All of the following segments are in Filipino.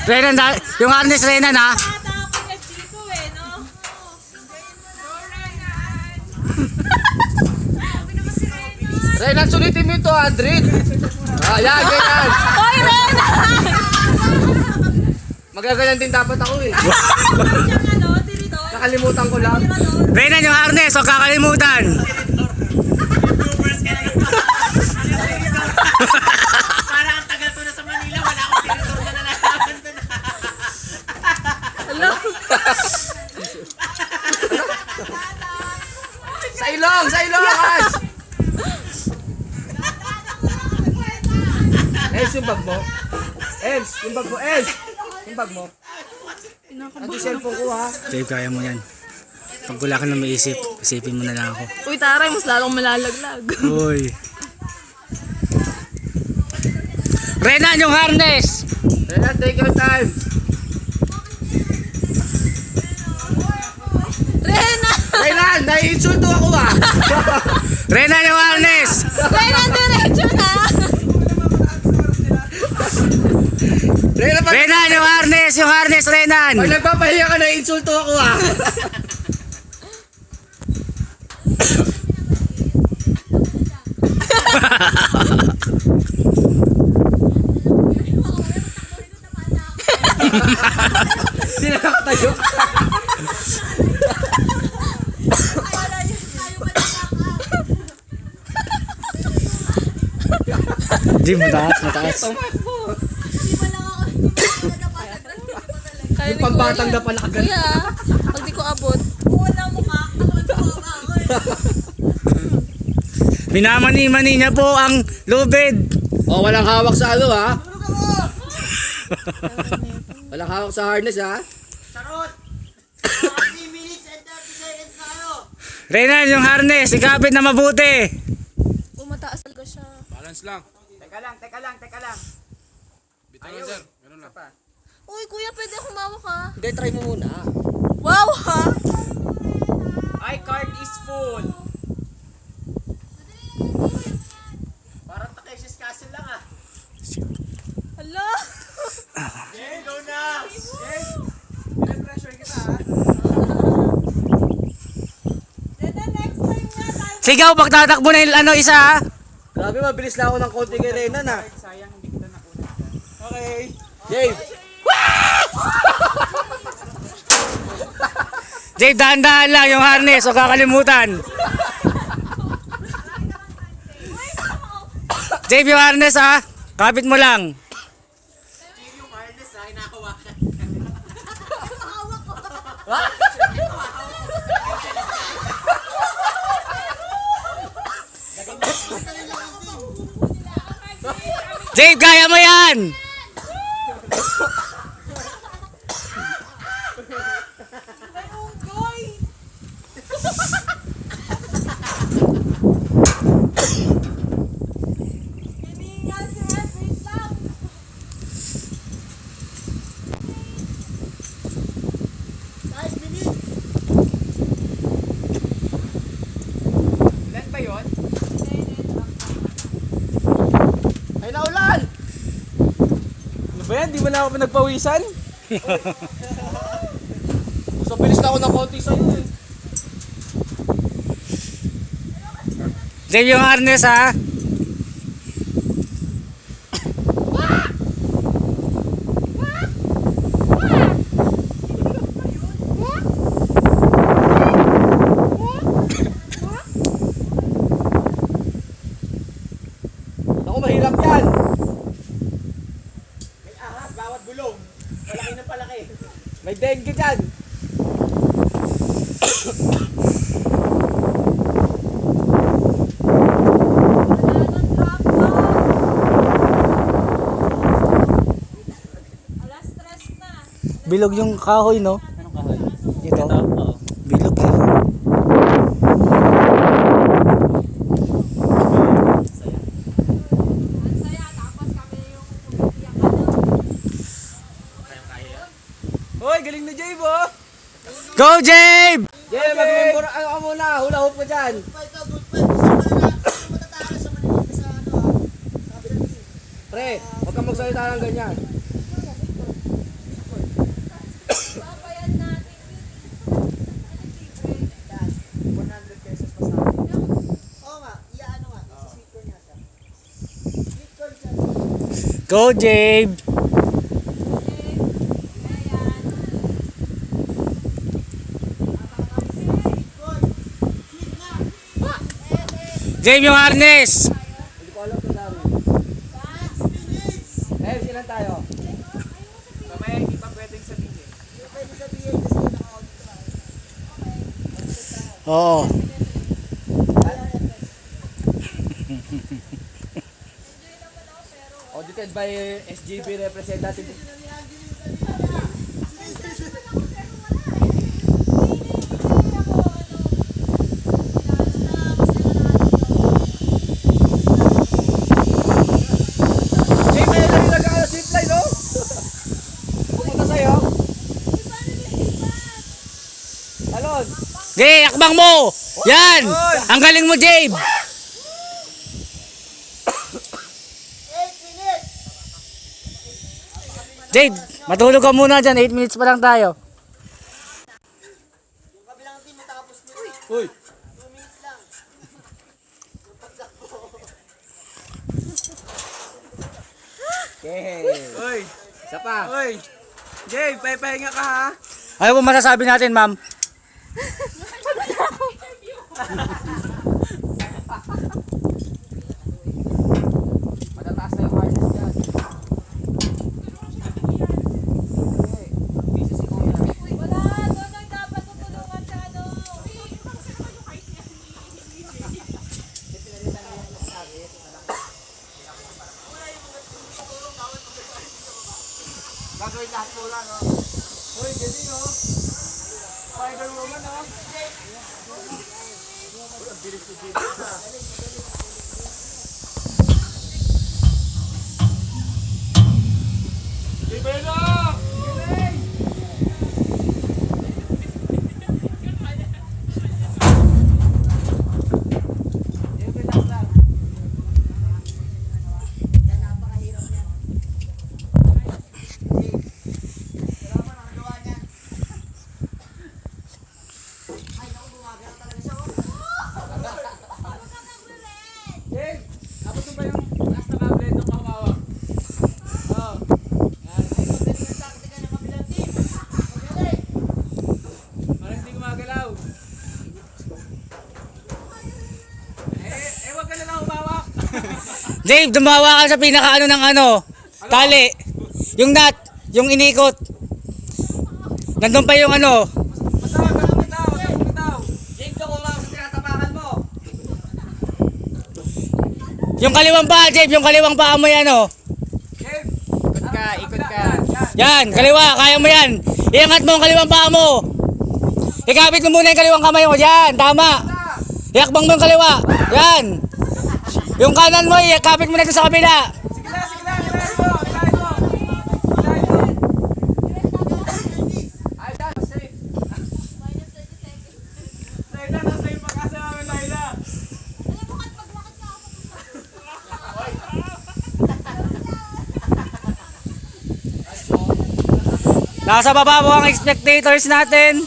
Renan, yung harness Renan ha. Renan, sulitin mo ito, 100. Yan, ganyan. Hoy, Renan! Magaganyan din dapat ako eh. Nakalimutan ko lang. Renan, yung harness, huwag kakalimutan. Parang ang tagal ko na sa Manila, wala akong tinitor na nalalaman doon. Hello? Sa ilong, Ash! Els, yung bag mo. Els, yung bag mo, Els! Yung bag mo. Ito cellphone ko ha. Dave, kaya mo yan. Pag wala ka na maisip, isipin mo na lang ako. Uy, taray, mas lalong malalaglag. Uy. Renan, yung harness! Renan, take your time. Renan! Renan, nai-insulto ako ha. Renan, yung harness! Renan, diretso na! Renan, Renan, yung harness, Renan! pag nagpapahiya ka, nai-insulto ako ha. Hindi na nakatayo. Di, mataas. Kaya Yung pambatang na pala agad. Kuya, pag di ko abot. Minamani-mani niya po ang lubid. Oh, walang hawak sa ano ha. Walang hawak sa harness ha. Charot! 30 minutes and 30 seconds na ano? Renan, yung harness, ikapit na mabuti. Umataas talaga siya. Balance lang. Teka lang. Bitawan sir. Ganun lang. Uy, kuya, pwede akong mawak ha? Hindi, try mo muna. Wow, ha? iCard is full. Parang Takeshi's Castle lang ah. Hala! Jay, go na! Pinapressure kita ah. Sigaw, pagtatakbo na yung ano isa ha. Grabe, mabilis lang ako ng konti kay Renan ha. Sayang, hindi kita nakunan dyan. Okay. Dave, Dave, dahan-dahan lang yung harness, huwag kakalimutan. Dave, yung harness ha. Kapit mo lang. Yung wireless na hinahawakan. Dave, kaya mo yan! Ilan ba yun? ay naulan! Ano ba yan? Di ba na ako nagpawisan? So, bilis na ako ng konti sa'yo eh. Dave, yung harness ha. Ako, mahirap yan. May ahas, bawat gulong. Palaki na palaki. May dengue dyan. Bilog yung kahoy, no? Anong kahoy? Ito. Oo. Bilog eh. Hoy, galing na Jay bo! Go, Jabe! Yeah, mag-member, ano ka muna, hula hoop ka dyan. Pre, huwag kang magsalita ng ganyan. Go, Jabe! Jabe, yung harness! Hindi ko alam kung dami. Eh, ilan tayo? Mamaya hindi pa pwedeng sabihin. Oo. Audited by SGB representative. Jay, may nalagay ka sa zipline, no? Pupunta sa'yo. Talon. Jabe, akbang mo! Yan! Ang galing mo, Jabe! Jabe, matulog ka muna dyan. 8 minutes pa lang tayo. Uy. Okay. Uy! Isa pa. Uy! Jay, pahinga ka ha? Ano po masasabi natin, ma'am? Matataas na yung hardness dyan. Busy si Kuya. Wala, doon ang dapat tutulungan siya, ano. Gagawin lahat mo lang, no? Uy, galing, no? Spider-Woman, no? Jay! Tapos ba yung last na kable nung hawak? Oo. Parang hindi gumagalaw. Wag ka na lang humawak. Jabe, dumawa ka sa pinakaano ng ano, tali. Yung nut, yung inikot. Nandun pa yung ano. Basta, wag kang bitaw, wag kang bitaw. Jake, doon kumawag sa tinatapakan mo. Yung kaliwang paa, Jabe, yung kaliwang paa mo yan, oh. Jay! Ikot ka. Yan, kaliwa, kaya mo yan. Iangat mo ang kaliwang paa mo. Ikapit mo muna yung kaliwang kamay mo. Yan, tama. Iakbang mo yung kaliwa. Yan. Yung kanan mo, ikapit mo na ito sa kabila. Sige na, hilahin mo, hilahin mo. Hilahin mo. Ay, dad, safe. Laila, nasa yung pag-asa namin, Laila. Nasa baba po ang spectators natin.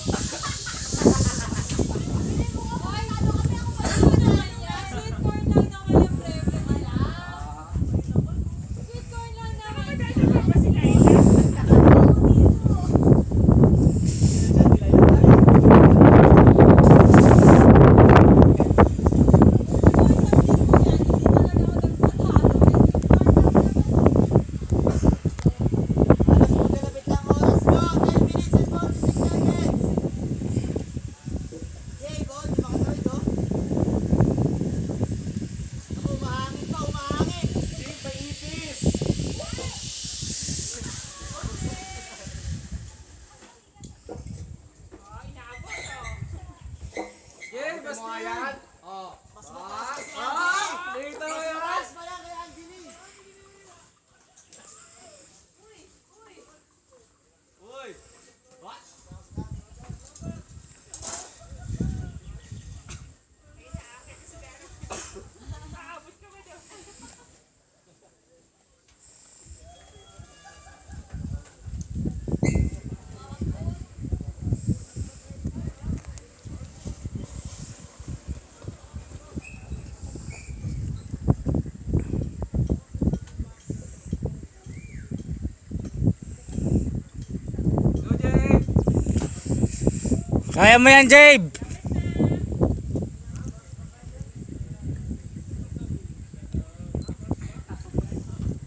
Kaya mo yan, Jabe.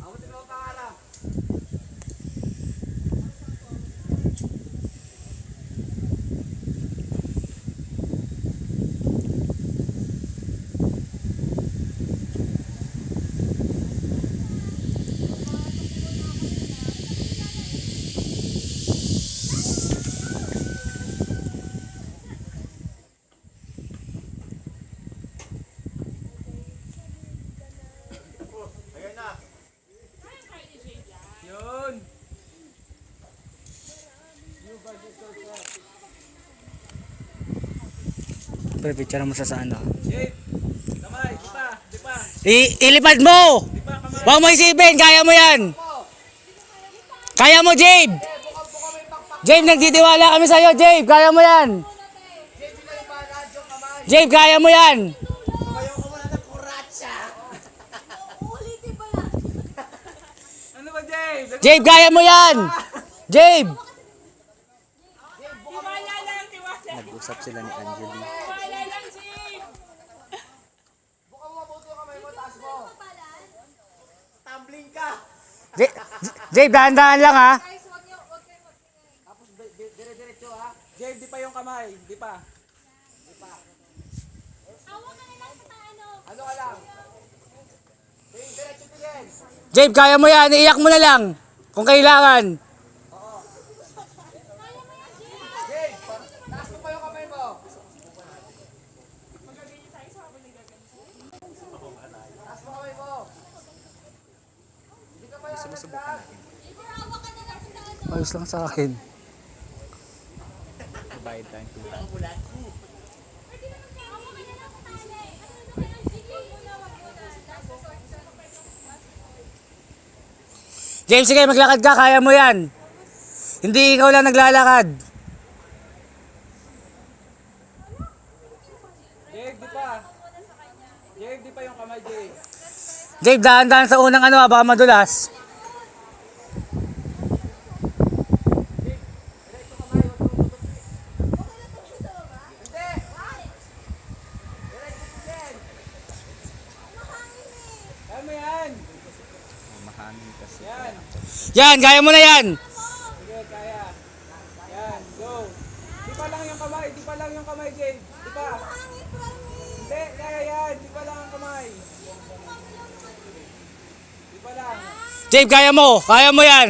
Abutin mo ang pangarap. Yun. Pre, picture mo sa ano. Jade. Kamay, di pa. Di pa. Ilipad mo! Di pa, kamay. Huwag mo isipin, kaya mo yan! Kaya mo, Jabe! Jabe, nagtitiwala kami sa'yo, Jabe! Kaya mo yan! Jabe, kaya mo yan! Tumayo ko muna ng kuratsa. Ulitin ba yan? Ano ba, Jade? Jabe, kaya mo yan! Jabe! Tiwala lang, tiwala. Nag-usap sila ni Angeli. Tiwala lang, Jim. Buka mo mabuti yung kamay mo, taas mo. Tumbling ka. Jabe, dahan-dahan lang ha! Guys, huwag kayo Tapos dire-diretso ha. Jade, di pa yung kamay. Di pa. Hawak ka na lang sa ano. Ano ka lang? Diretso tingin. Jabe, kaya mo yan! Iiyak mo na lang! Kung kailangan! Jade, taas mo pa yung kamay mo. Taas mo kamay mo. Hindi ka pa yan nagdag. Hawak ka na lang sa ano. Ayos lang sa akin. Pwede naman kayo. Hawak ka na lang sa tali. Ano kayo? Sige, muna, wag muna. Last resort. James, sige, maglakad ka, kaya mo yan. Hindi ikaw lang naglalakad. Jade, di pa. Jade, di pa yung kamay, Jade. Jabe, dahan-dahan sa unang ano ha, baka madulas. Kaya mo yan. Yan. Yan, kaya mo na yan. Sige, kaya. Yan, go. Di pa lang yung kamay. Di pa lang yung kamay, Jade. Di pa. Hindi, kaya yan. Di pa lang ang kamay. Di pa lang. Jabe, kaya mo yan.